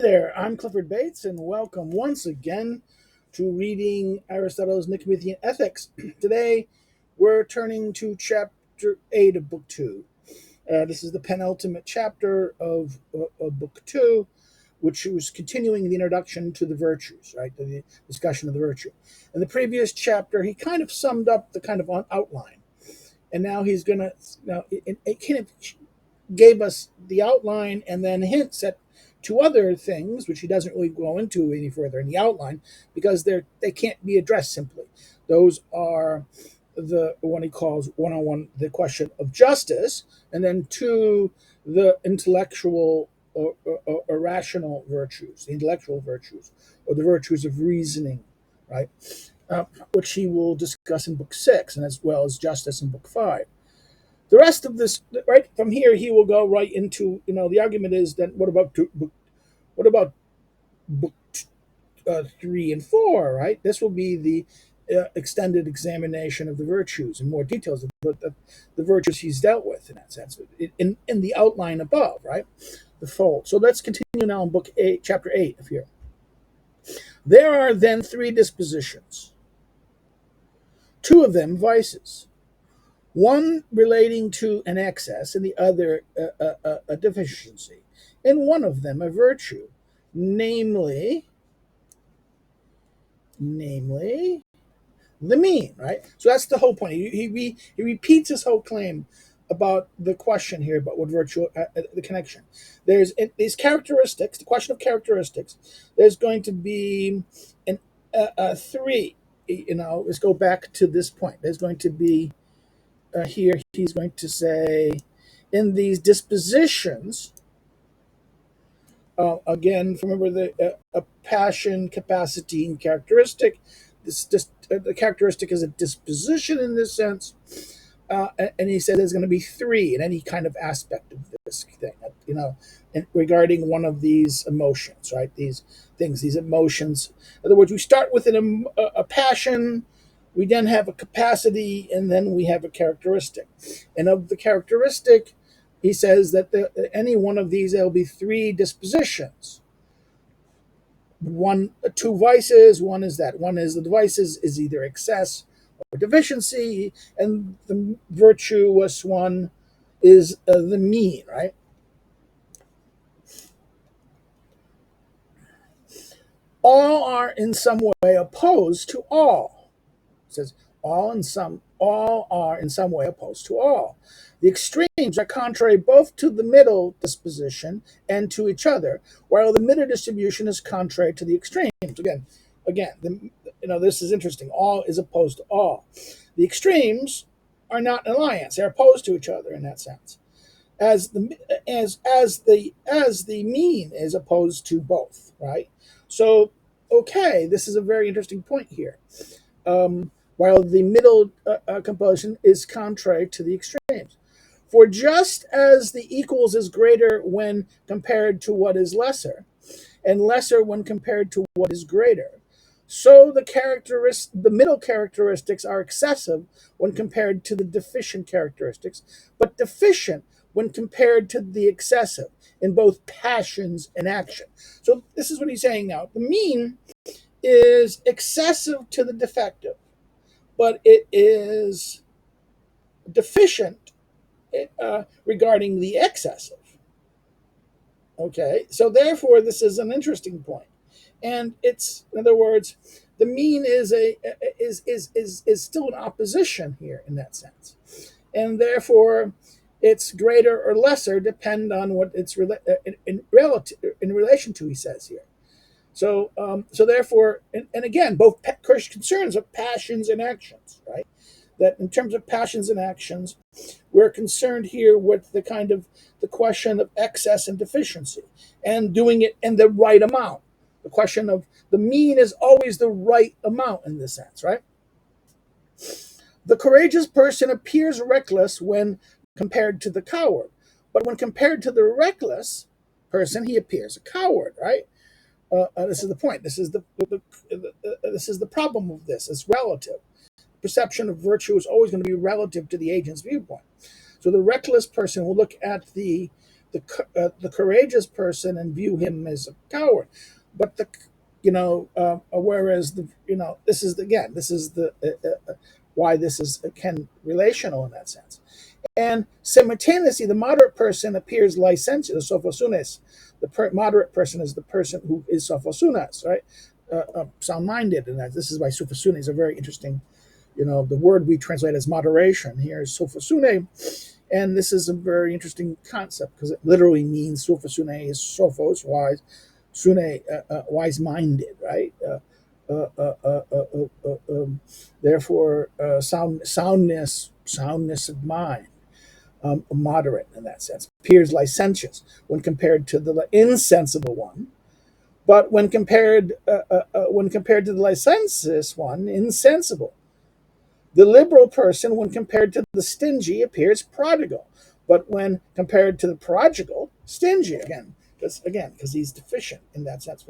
There, I'm Clifford Bates, and welcome once again to reading Aristotle's Nicomachean Ethics. Today, we're turning to chapter 8 of Book 2. This is the penultimate chapter of Book 2, which was continuing the introduction to the virtues, right? The discussion of the virtue. In the previous chapter, he kind of summed up the kind of outline, and now he's going to, now it kind of gave us the outline and then hints at two other things, which he doesn't really go into any further in the outline because they can't be addressed simply. Those are the one he calls one-on-one the question of justice, and then two, the intellectual or rational virtues, the intellectual virtues, or the virtues of reasoning, right? Which he will discuss in book 6, and as well as justice in book 5. The rest of this, right from here, he will go right into, the argument is that what about book 3 and 4, right? This will be the extended examination of the virtues and more details of the virtues he's dealt with in that sense, in the outline above, right? The fold. So let's continue now in book 8, chapter 8 of here. There are then three dispositions, two of them vices, one relating to an excess and the other a deficiency, and one of them a virtue, namely the mean, right? So that's the whole point. He repeats his whole claim about the question here about what virtue, the connection. There's these characteristics, the question of characteristics. There's going to be three. Let's go back to this point. There's going to be here. He's going to say, in these dispositions. Again, remember a passion, capacity, and characteristic. The characteristic is a disposition in this sense, and he said there's going to be three in any kind of aspect of this thing, and regarding one of these emotions, right? These things, these emotions. In other words, we start with a passion, we then have a capacity, and then we have a characteristic. And of the characteristic, he says that any one of these, there'll be three dispositions. Two vices. One is the vices is either excess or deficiency, and the virtuous one is the mean, right? All are in some way opposed to all. It says all are in some way opposed to all. The extremes are contrary both to the middle disposition and to each other, while the middle distribution is contrary to the extremes. This is interesting. All is opposed to all. The extremes are not in alliance; they're opposed to each other in that sense. As the mean is opposed to both, right? So, okay, this is a very interesting point here. While the middle composition is contrary to the extremes. For just as the equals is greater when compared to what is lesser, and lesser when compared to what is greater, so the middle characteristics are excessive when compared to the deficient characteristics, but deficient when compared to the excessive in both passions and action. So this is what he's saying now. The mean is excessive to the defective, but it is deficient regarding the excessive. Okay, so therefore, this is an interesting point, and it's, in other words, the mean is still an opposition here in that sense, and therefore, it's greater or lesser depend on what it's in relation to. He says here. So therefore, and again, both concerns of passions and actions, right? That in terms of passions and actions, we're concerned here with the question of excess and deficiency, and doing it in the right amount. The question of the mean is always the right amount in this sense, right? The courageous person appears reckless when compared to the coward, but when compared to the reckless person, he appears a coward, right? This is the point. This is the problem of this. It's relative. Perception of virtue is always going to be relative to the agent's viewpoint. So the reckless person will look at the the courageous person and view him as a coward, but the whereas this is the why this is can relational in that sense. And simultaneously, the moderate person appears licentious, sophosunes. Moderate person is the person who is sophosunes, right? Sound-minded, and that this is why sophosunes is a very interesting. The word we translate as moderation here is sophosune, and this is a very interesting concept because it literally means sophosune is sophos, wise, sune, wise-minded, right? Therefore, soundness of mind, moderate in that sense, appears licentious when compared to the insensible one, but when compared to the licentious one, insensible. The liberal person, when compared to the stingy, appears prodigal, but when compared to the prodigal, stingy again. Because he's deficient in that sense.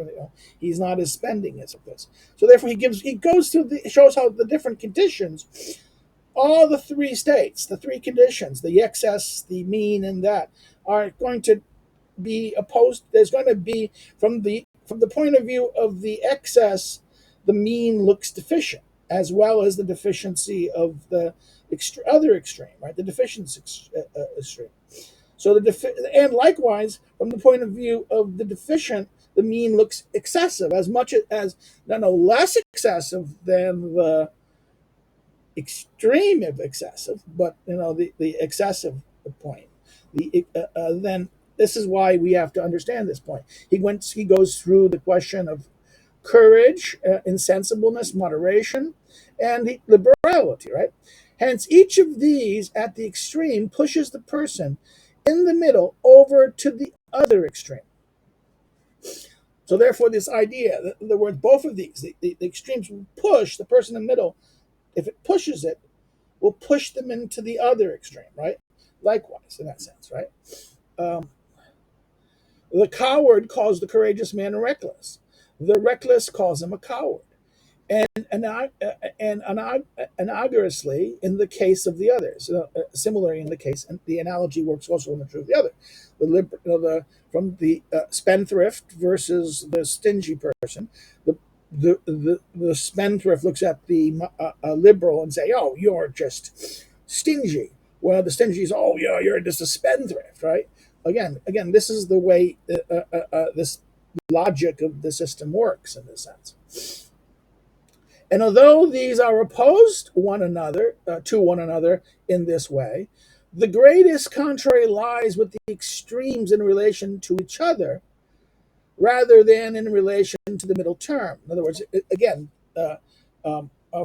He's not as spending as this. So therefore, he goes through shows how the different conditions, all the three states, the three conditions, the excess, the mean, and that are going to be opposed. There's going to be from the point of view of the excess, the mean looks deficient, as well as the deficiency of the other extreme, right? The deficiency extreme. So and likewise, from the point of view of the deficient, the mean looks excessive, as much as no less excessive than the extreme of excessive, but the excessive point. Then this is why we have to understand this point. He goes through the question of courage, insensibleness, moderation, and liberality, right? Hence, each of these at the extreme pushes the person in the middle over to the other extreme. So, therefore, this idea, in other words, both of these, the extremes will push the person in the middle. If it pushes it, will push them into the other extreme, right? Likewise, in that sense, right? Um, the coward calls the courageous man reckless. The reckless calls him a coward. And analogously in the case of the others. Similarly in the case, and the analogy works also in the truth of the other. From the spendthrift versus the stingy person, the spendthrift looks at the liberal and say, "Oh, you're just stingy." Well, the stingy is, "Oh, yeah, you're just a spendthrift," right? Again, this is the way this logic of the system works in this sense. And although these are opposed to one another in this way, the greatest contrary lies with the extremes in relation to each other rather than in relation to the middle term. In other words, again,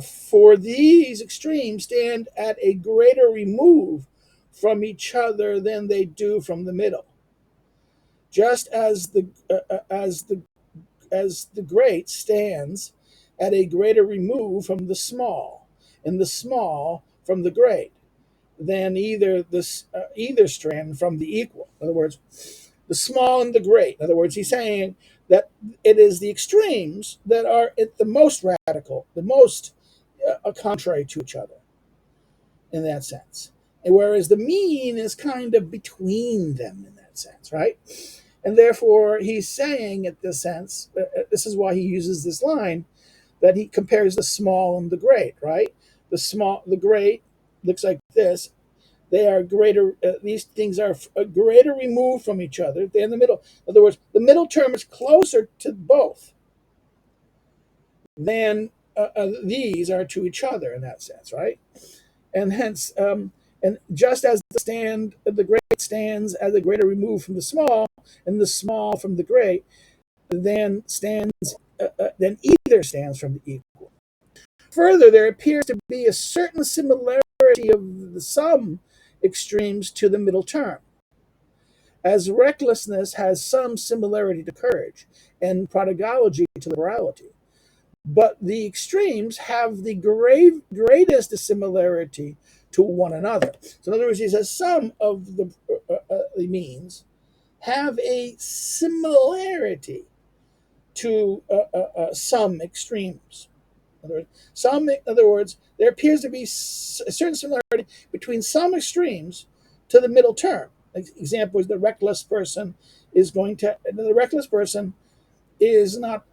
for these extremes stand at a greater remove from each other than they do from the middle. Just as the great stands at a greater remove from the small, and the small from the great, than either strand from the equal. In other words, the small and the great. In other words, he's saying that it is the extremes that are the most radical, the most contrary to each other in that sense. And whereas the mean is kind of between them in that sense, right? And therefore, he's saying, at this sense, this is why he uses this line, that he compares the small and the great, right? The great looks like this. They are greater. These things are a greater remove from each other than the middle. In other words, the middle term is closer to both than these are to each other in that sense, right? And hence, and just as the great stands as a greater remove from the small, and the small from the great, then either stands from the equal. Further, there appears to be a certain similarity of some extremes to the middle term, as recklessness has some similarity to courage, and prodigality to liberality. But the extremes have the greatest similarity to one another. So, in other words, he says some of the means have a similarity to some extremes. In other words, there appears to be a certain similarity between some extremes to the middle term. example is the reckless person the reckless person is not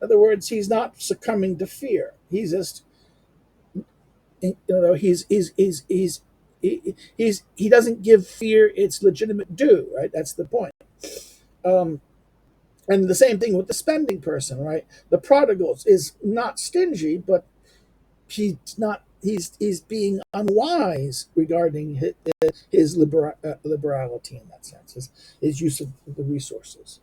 in other words, he's not succumbing to fear. He's just he doesn't give fear its legitimate due, right? That's the point. Um, and the same thing with the spending person, right? The prodigal is not stingy, but he's being unwise regarding his liberality in that sense, his use of the resources.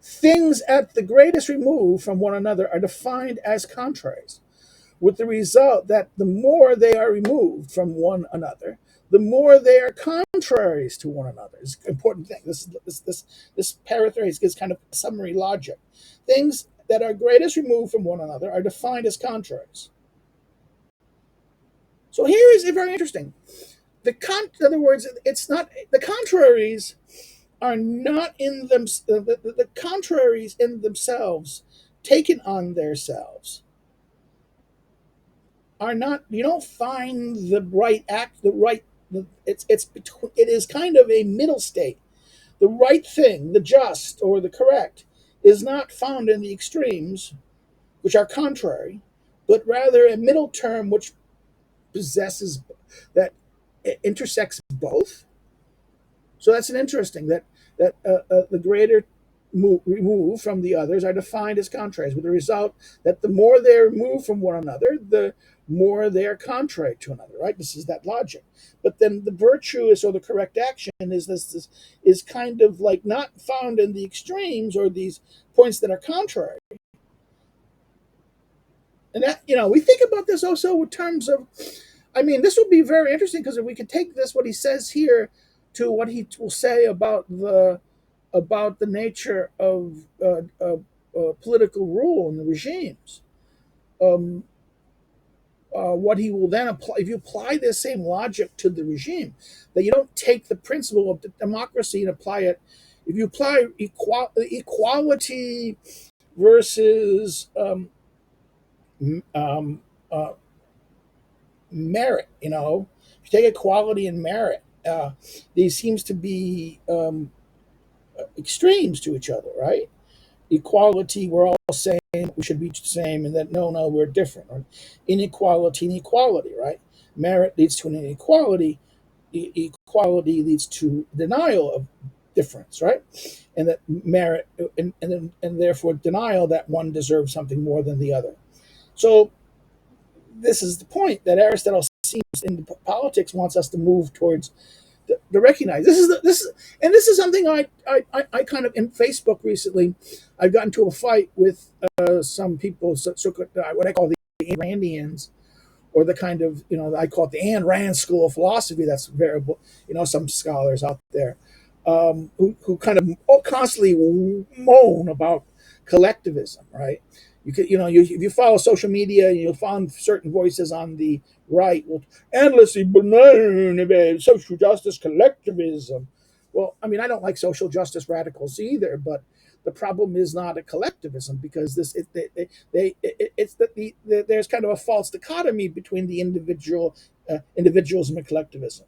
Things at the greatest remove from one another are defined as contraries, with the result that the more they are removed from one another, the more they are contraries to one another. It's an important thing. This paraphrase gives kind of summary logic. Things that are greatest removed from one another are defined as contraries. So here is very interesting. In other words, it's not the contraries are not in them. The contraries in themselves, taken on themselves, are not. You don't find the right act. The right. It's between. It is kind of a middle state. The right thing, the just or the correct, is not found in the extremes, which are contrary, but rather a middle term which possesses that intersects both. So that's an interesting that the greater remove from the others are defined as contraries, with the result that the more they're removed from one another, the more they are contrary to another. Right? This is that logic. But then the virtuous or the correct action is kind of like not found in the extremes or these points that are contrary. And that we think about this also in terms of I mean, this would be very interesting because if we could take this, what he says here, to what he will say about the nature of political rule and the regimes. Um, what he will then apply, if you apply this same logic to the regime, that you don't take the principle of democracy and apply it. If you apply equality versus um, uh, merit. If you take equality and merit, these seems to be extremes to each other, right? Equality, we're all same, we should be the same, and that no, we're different. Or inequality, inequality, right? Merit leads to an inequality. Equality leads to denial of difference, right? And that merit, and therefore denial that one deserves something more than the other. So this is the point that Aristotle seems in politics wants us to move towards to recognize. This is something I kind of in Facebook recently. I've gotten into a fight with some people, what I call the Randians, or the kind of I call it the Ayn Rand school of philosophy. That's variable. Some scholars out there who kind of constantly moan about collectivism, right? If you follow social media, you'll find certain voices on the right will endlessly banana social justice collectivism. Well, I mean, I don't like social justice radicals either, but the problem is not a collectivism because it's that there's kind of a false dichotomy between the individualism and collectivism.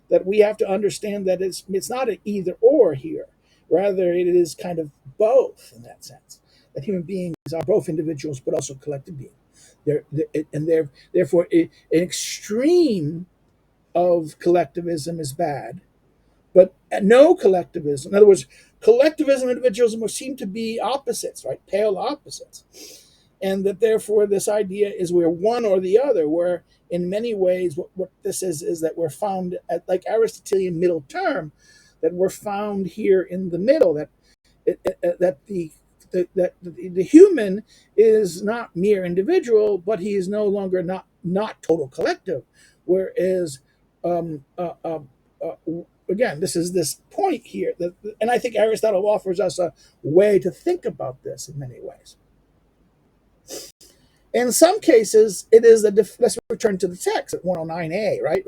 That we have to understand that it's not an either or here, rather it is kind of both in that sense. That human beings are both individuals but also collective beings. Therefore an extreme of collectivism is bad, but no collectivism. In other words, collectivism and individualism seem to be opposites, right? Pale opposites. And that therefore this idea is we're one or the other, where in many ways what this is that we're found at like Aristotelian middle term, that we're found here in the middle, that the human is not mere individual, but he is no longer not total collective. Whereas, again, this is this point here, and I think Aristotle offers us a way to think about this in many ways. In some cases, it is let's return to the text at 109a, right?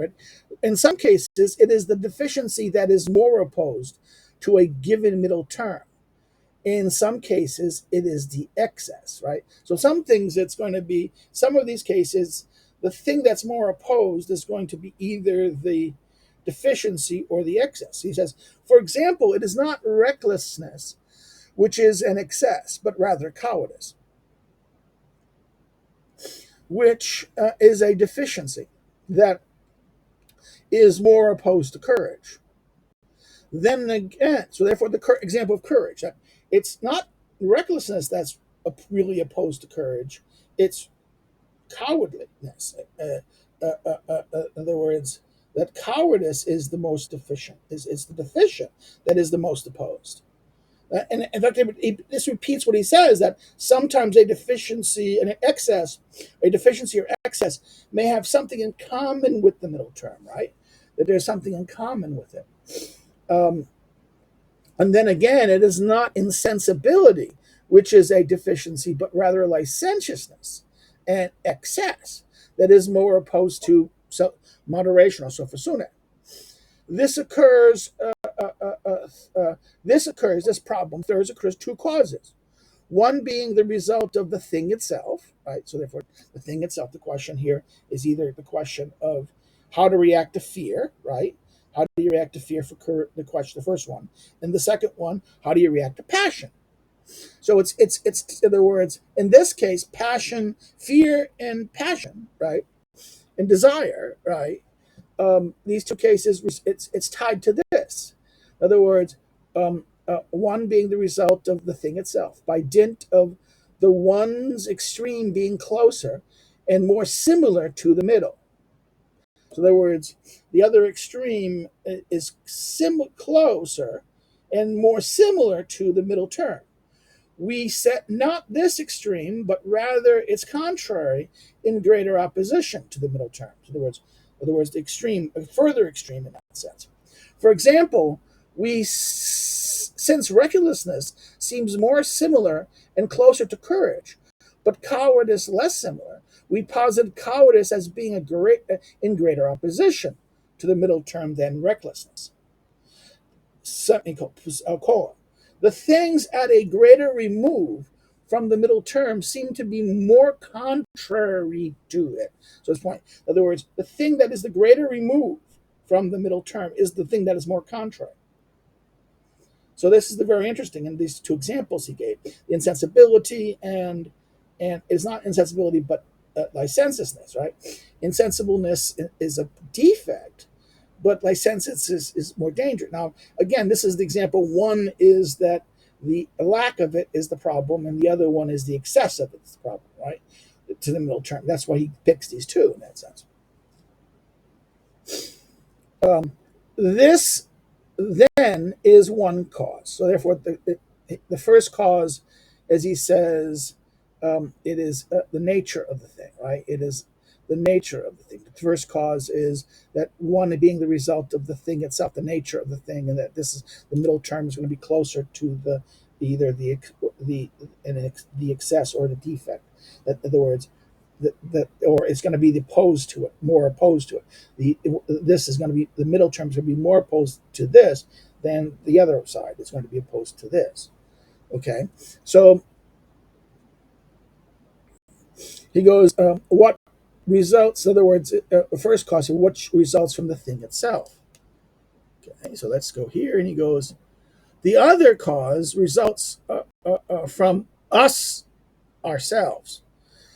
In some cases, it is the deficiency that is more opposed to a given middle term. In some cases, it is the excess, right? So some things some of these cases, the thing that's more opposed is going to be either the deficiency or the excess. He says, for example, it is not recklessness which is an excess, but rather cowardice, which is a deficiency that is more opposed to courage. Then again, so therefore, the example of courage, it's not recklessness that's really opposed to courage, it's cowardliness. In other words, that cowardice is the most deficient, is the deficient that is the most opposed. And in fact, this repeats what he says, that sometimes a deficiency or excess may have something in common with the middle term, right? That there's something in common with it. And then again, it is not insensibility, which is a deficiency, but rather licentiousness and excess that is more opposed to moderation or sophosune. This problem occurs two causes. One being the result of the thing itself, right? So therefore, the thing itself, the question here is either the question of how to react to fear, right? How do you react to fear for the question, the first one, and the second one, how do you react to passion? So it's in other words, in this case, passion, fear, and passion, right, and desire, right. These two cases, it's tied to this. In other words, one being the result of the thing itself, by dint of the one's extreme being closer and more similar to the middle. So in other words, the other extreme is closer and more similar to the middle term. We set not this extreme, but rather its contrary in greater opposition to the middle term. In other words, the extreme, a further extreme in that sense. For example, since recklessness seems more similar and closer to courage, but cowardice less similar, we posit cowardice as being in greater opposition to the middle term than recklessness. Semicolon. The things at a greater remove from the middle term seem to be more contrary to it. So this point, in other words, the thing that is the greater remove from the middle term is the thing that is more contrary. So this is the very interesting in these two examples he gave: the insensibility and it's not insensibility but licentiousness, right? Insensibleness is a defect, but licentiousness is more dangerous. Now, again, this is the example. One is that the lack of it is the problem, and the other one is the excess of it is the problem, right? To the middle term. That's why he picks these two in that sense. This then is one cause. So therefore, the first cause, as he says, it is the nature of the thing, right? It is the nature of the thing. The first cause is that one being the result of the thing itself, the nature of the thing, and that this is the middle term is going to be closer to either the excess or the defect. That, in other words, or it's going to be opposed to it, more opposed to it. This is going to be the middle term is going to be more opposed to this than the other side is going to be opposed to this. Okay, so he goes, what results? In other words, first cause, what results from the thing itself. Okay, so let's go here, and he goes, the other cause results from us ourselves.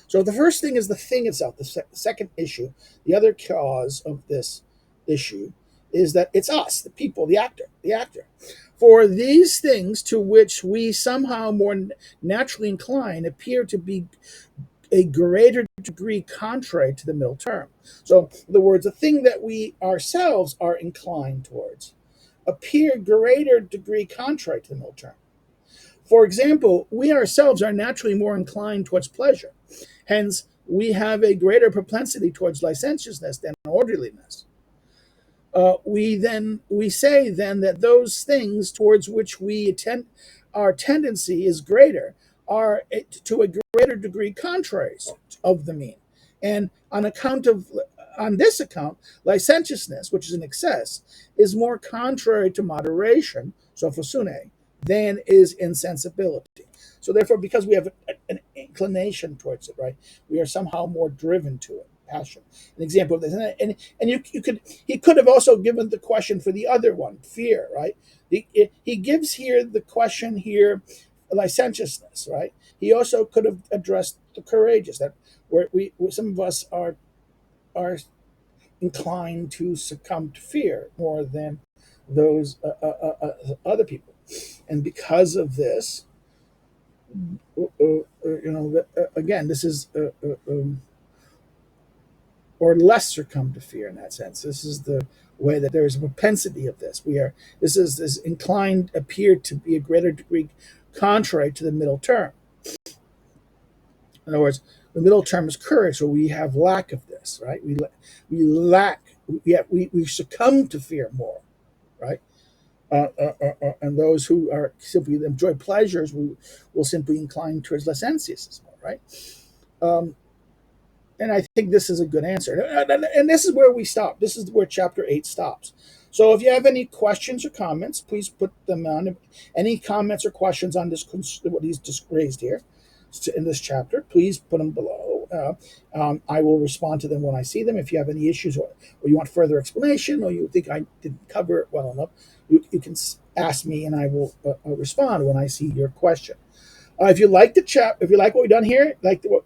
So the first thing is the thing itself. The second issue, the other cause of this issue is that it's us, the people, the actor. For these things to which we somehow more naturally incline appear to be a greater degree contrary to the middle term. So, in other words, the thing that we ourselves are inclined towards appear greater degree contrary to the middle term. For example, we ourselves are naturally more inclined towards pleasure. Hence, we have a greater propensity towards licentiousness than orderliness. We say then that those things towards which our tendency is greater are to a greater degree contraries of the mean, and on this account, licentiousness, which is an excess, is more contrary to moderation, sophosune, than is insensibility. So therefore, because we have an inclination towards it, right, we are somehow more driven to it, passion. An example of this, and he could have also given the question for the other one, fear, right? He gives here the question here, licentiousness, right? He also could have addressed the courageous, that where some of us are inclined to succumb to fear more than those other people, and because of this, again, this is or less succumb to fear in that sense. This is the way that there is a propensity of this. This is this inclined appear to be a greater degree contrary to the middle term. In other words, the middle term is courage, so we have lack of this, right? We lack, we succumb to fear more, right? And those who are simply enjoy pleasures will simply incline towards licentiousness more, right? Um, and I think this is a good answer. And this is where we stop. This is where chapter 8 stops. So if you have any questions or comments, please put them on. Any comments or questions on this, what he's just raised here in this chapter, please put them below. I will respond to them when I see them. If you have any issues, or you want further explanation, or you think I didn't cover it well enough, you can ask me, and I will respond when I see your question. If you like the chat, if you like what we've done here, like the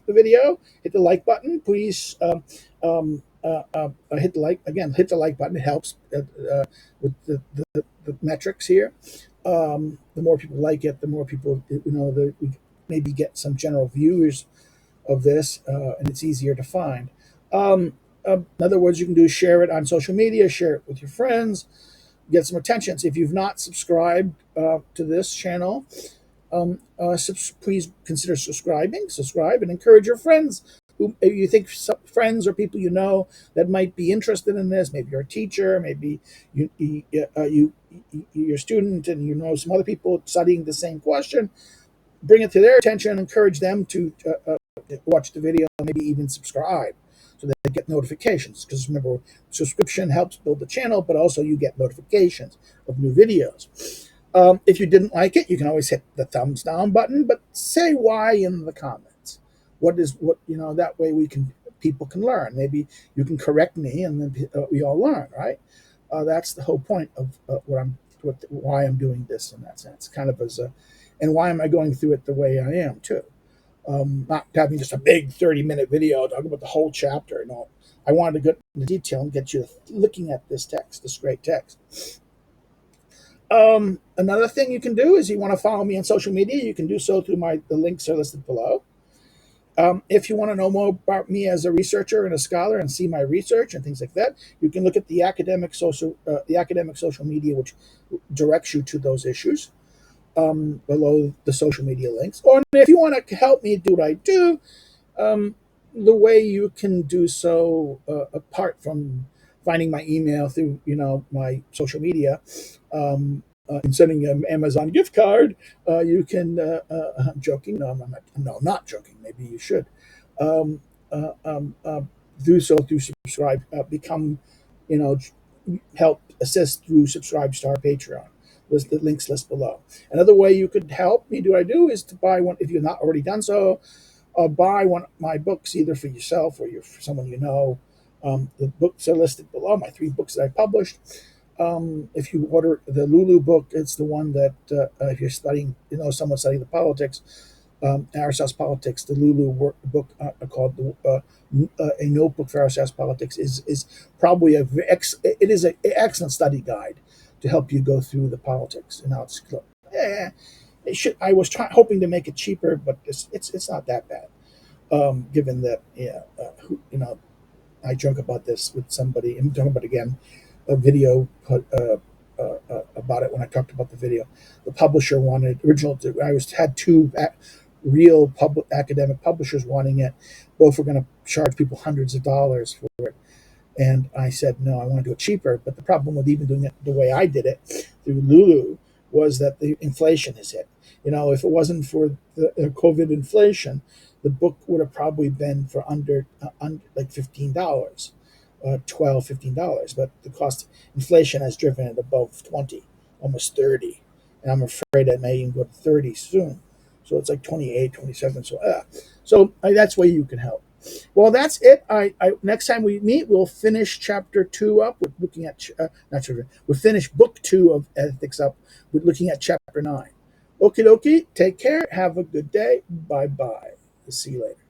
video, hit the like button. Please hit the like again. Hit the like button. It helps with the metrics here. The more people like it, the more people we maybe get some general viewers of this, and it's easier to find. In other words, you can do is share it on social media, share it with your friends, get some attention. So if you've not subscribed to this channel, please consider subscribe, and encourage your friends who you think, friends or people you know that might be interested in this. Maybe you're a teacher, maybe you're a student, and you know some other people studying the same question. Bring it to their attention, encourage them to watch the video, maybe even subscribe, so that they get notifications. Because remember, subscription helps build the channel, but also you get notifications of new videos. If you didn't like it, you can always hit the thumbs down button, but say why in the comments. That way people can learn. Maybe you can correct me, and then we all learn, right? That's the whole point of why I'm doing this in that sense, kind of and why am I going through it the way I am too? Not having just a big 30-minute video talking about the whole chapter. No, I wanted to get into detail and get you looking at this great text. Another thing you can do is, you want to follow me on social media, you can do so through the links are listed below. If you want to know more about me as a researcher and a scholar and see my research and things like that, you can look at the academic social media, which directs you to those issues below the social media links. Or if you want to help me do what I do, the way you can do so, apart from finding my email through my social media, and sending an Amazon gift card, you can. I'm joking. No, I'm not joking. Maybe you should do so through subscribe. Become, help assist through subscribe to our Patreon. The links list below. Another way you could help me do what I do is to buy one, if you've not already done so. Buy one of my books, either for yourself or for someone you know. The books are listed below, my 3 books that I published. If you order the Lulu book, it's the one that if you're studying, someone studying the politics, Aristotle's Politics, the Lulu book called A Notebook for Aristotle's Politics is probably an excellent study guide to help you go through the politics and how it's. I was hoping to make it cheaper, but it's not that bad. Given that, I joke about this with somebody. I'm talking about again a video about it when I talked about the video. The publisher wanted had 2 real academic publishers wanting it. Both were going to charge people hundreds of dollars for it. And I said, no, I want to do it cheaper. But the problem with even doing it the way I did it through Lulu was that the inflation has hit. If it wasn't for the COVID inflation, the book would have probably been for under like $15, $15. But the cost inflation has driven it above 20, almost 30. And I'm afraid it may even go to 30 soon. So it's like 28, 27. So that's where you can help. Well, that's it. Next time we meet, we'll finish chapter 2 up with looking at not chapter. We'll finish book 2 of ethics up with looking at chapter 9. Okie dokie. Take care. Have a good day. Bye bye. See you later.